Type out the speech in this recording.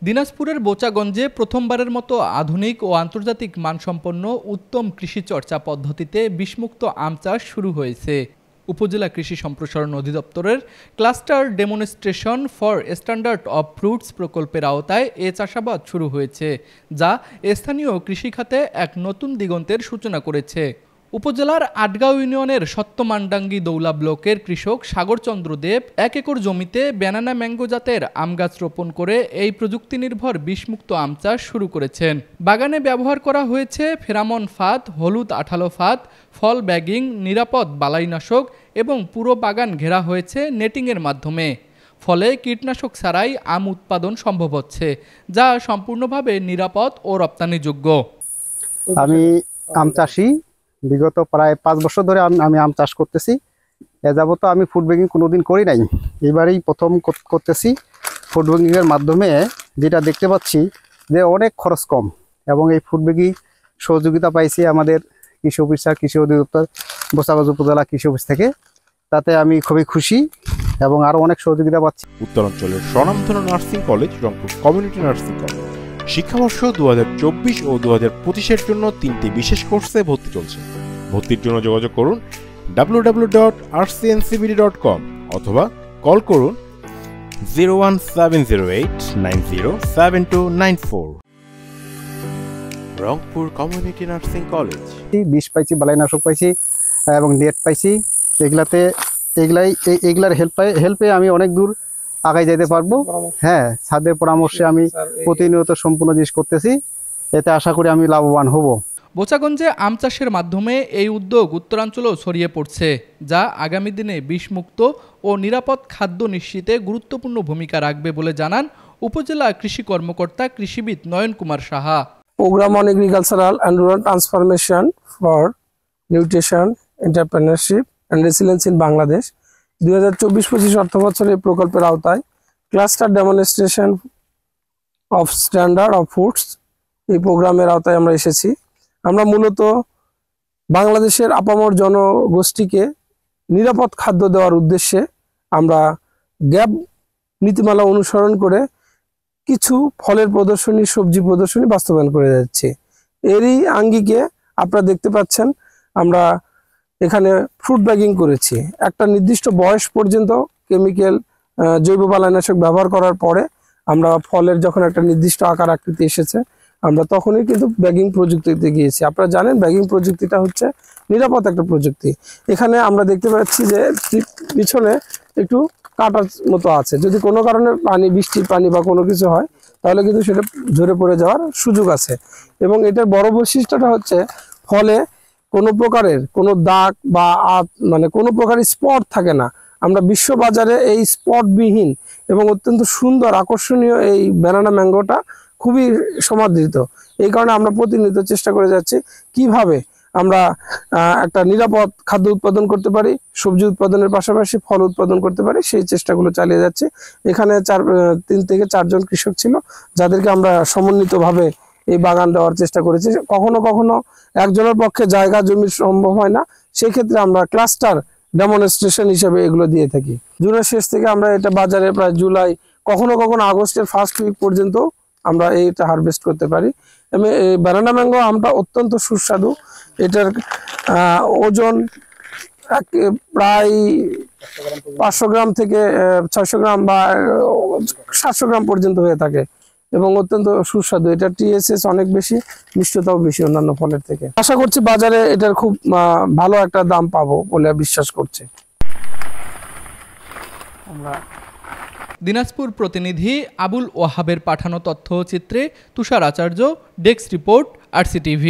দিনাজপুরের বোচাগঞ্জে প্রথমবারের মতো আধুনিক ও আন্তর্জাতিক মানসম্পন্ন উত্তম কৃষি চর্চা পদ্ধতিতে বিষমুক্ত আম চাষ শুরু হয়েছে। উপজেলা কৃষি সম্প্রসারণ অধিদপ্তরের cluster demonstration for standard of fruits প্রকল্পের আওতায় এ চাষাবাদ শুরু হয়েছে, যা স্থানীয় কৃষিখাতে এক নতুন দিগন্তের সূচনা করেছে। উপজেলার আটগাঁও ইউনিয়নের সত্যমানডাঙ্গি দৌলা ব্লকের কৃষক সাগরচন্দ্র দেব 1 একর জমিতে ব্যানানা ম্যাঙ্গো জাতের আম গাছ রোপণ করে এই প্রযুক্তি নির্ভর বিষমুক্ত আম চাষ শুরু করেছেন। বাগানে ব্যবহার করা হয়েছে ফেরামন ফাঁদ, হলুদ আঠালো ফাঁদ, ফল ব্যাগিং, নিরাপদ বালাইনাশক এবং পুরো বাগান ঘেরা হয়েছে নেটিংয়ের মাধ্যমে। ফলে কীটনাশক ছাড়াই আম উৎপাদন সম্ভব হচ্ছে, যা সম্পূর্ণভাবে নিরাপদ ও রপ্তানিযোগ্য। আমি আম চাষি, বিগত প্রায় 5 বছর ধরে আমি আম চাষ করতেছি। এ যাবত আমি ফুড ব্যাগিং কোনোদিন করি নাই, এবারেই প্রথম করতেছি। ফুড ব্যাগিংয়ের মাধ্যমে যেটা দেখতে পাচ্ছি যে অনেক খরচ কম, এবং এই ফুড ব্যাগিং সহযোগিতা পাইছি আমাদের কৃষি অফিসার, কৃষি অধিদপ্তর, বোচাগঞ্জ উপজেলা কৃষি অফিস থেকে। তাতে আমি খুবই খুশি এবং আরও অনেক সহযোগিতা পাচ্ছি। উত্তরাঞ্চলের স্বনামধন্য nursing college Rangpur community nursing college শিক্ষাবর্ষ 2024 ও 2025-এর জন্য 3টি বিশেষ কোর্সে ভর্তি চলছে। ভর্তির জন্য যোগাযোগ করুন www.rcncbd.com অথবা কল করুন 01708907294। Rangpur community nursing college. বিষ পাইছি, বালাইনাশক পাইছি এবং নেট পাইছি। এগুলার হেল্পে আমি অনেক দূর আগাই যেতে পারবো। হ্যাঁ, ছাদের পরামর্শে আমি প্রতিনিয়ত সম্পূর্ণ জিনিস করতেছি, এতে আশা করি আমি লাভবান হব। বোচাগঞ্জে আম চাষের মাধ্যমে এই উদ্যোগ উত্তরাঞ্চলেও ছড়িয়ে পড়ছে, যা আগামী দিনে বিষমুক্ত ও নিরাপদ খাদ্য নিশ্চিতে গুরুত্বপূর্ণ ভূমিকা রাখবে বলে জানান উপজেলা কৃষি কর্মকর্তা কৃষিবিদ Nayan Kumar Saha. Program on agricultural and rural transformation for nutrition, entrepreneurship and resilience in Bangladesh 2024-25 অর্থবছরে এই প্রকল্পের আওতায় cluster demonstration of standard of foods এই প্রোগ্রামের আওতায় আমরা এসেছি। আমরা মূলত বাংলাদেশের আপামর জনগোষ্ঠীকে নিরাপদ খাদ্য দেওয়ার উদ্দেশ্যে আমরা গ্যাপ নীতিমালা অনুসরণ করে কিছু ফলের প্রদর্শনী, সবজি প্রদর্শনী বাস্তবায়ন করে যাচ্ছি। এরই আঙ্গিকে আপনারা দেখতে পাচ্ছেন আমরা এখানে ফ্রুট ব্যাগিং করেছি। একটা নির্দিষ্ট বয়স পর্যন্ত কেমিক্যাল জৈব বালাইনাশক ব্যবহার করার পরে আমরা ফলের যখন একটা নির্দিষ্ট আকার আকৃতি এসেছে, আমরা তখনই কিন্তু ব্যাগিং প্রযুক্তিতে গিয়েছি। আপনারা জানেন ব্যাগিং প্রযুক্তিটা হচ্ছে নিরাপদ একটা প্রযুক্তি। এখানে আমরা দেখতে পাচ্ছি যে পিছনে একটু কাটার মতো আছে, যদি কোনো কারণে বৃষ্টির পানি বা কোনো কিছু হয় তাহলে কিন্তু সেটা ঝরে পড়ে যাওয়ার সুযোগ আছে। এবং এটার বড় বৈশিষ্ট্যটা হচ্ছে ফলে কোনো প্রকারের কোনো দাগ বা কোনো প্রকারের স্পট থাকে না। আমরা বিশ্ববাজারে এই স্পটবিহীন এবং অত্যন্ত সুন্দর আকর্ষণীয় এই ব্যানানা ম্যাঙ্গোটা খুবই সমাদৃত। এই কারণে আমরা প্রতিনিয়ত চেষ্টা করে যাচ্ছি কিভাবে আমরা একটা নিরাপদ খাদ্য উৎপাদন করতে পারি, সবজি উৎপাদনের পাশাপাশি ফল উৎপাদন করতে পারি, সেই চেষ্টাগুলো চালিয়ে যাচ্ছি। এখানে 3 থেকে 4 জন কৃষক ছিল, যাদেরকে আমরা সমন্বিতভাবে এই বাগান দেওয়ার চেষ্টা করেছি। কখনো কখনো একজনের পক্ষে জায়গা জমি সম্ভব হয় না, সেই ক্ষেত্রে আমরা ক্লাস্টার ডেমনস্ট্রেশন হিসেবে এগুলো দিয়ে থাকি। জুনের শেষ থেকে আমরা এটা বাজারে প্রায় জুলাই, কখনো কখনো আগস্টের ফার্স্ট উইক পর্যন্ত আমরা এইটা হারভেস্ট করতে পারি। এবং এই ব্যানানা ম্যাঙ্গো আমটা অত্যন্ত সুস্বাদু। এটার ওজন প্রায় 500 গ্রাম থেকে 600 গ্রাম বা 700 গ্রাম পর্যন্ত হয়ে থাকে এবং অত্যন্ত সুস্বাদু। এটা TSS অনেক বেশি, মিষ্টতাও বেশি অন্যান্য ফলের থেকে। আশা করছি বাজারে এটার খুব ভালো একটা দাম পাবো বলে বিশ্বাস করছি আমরা। দিনাজপুর প্রতিনিধি আবুল ওয়াহাবের পাঠানো তথ্যচিত্রে তুষার আচার্য, ডেস্ক রিপোর্ট, RCTV।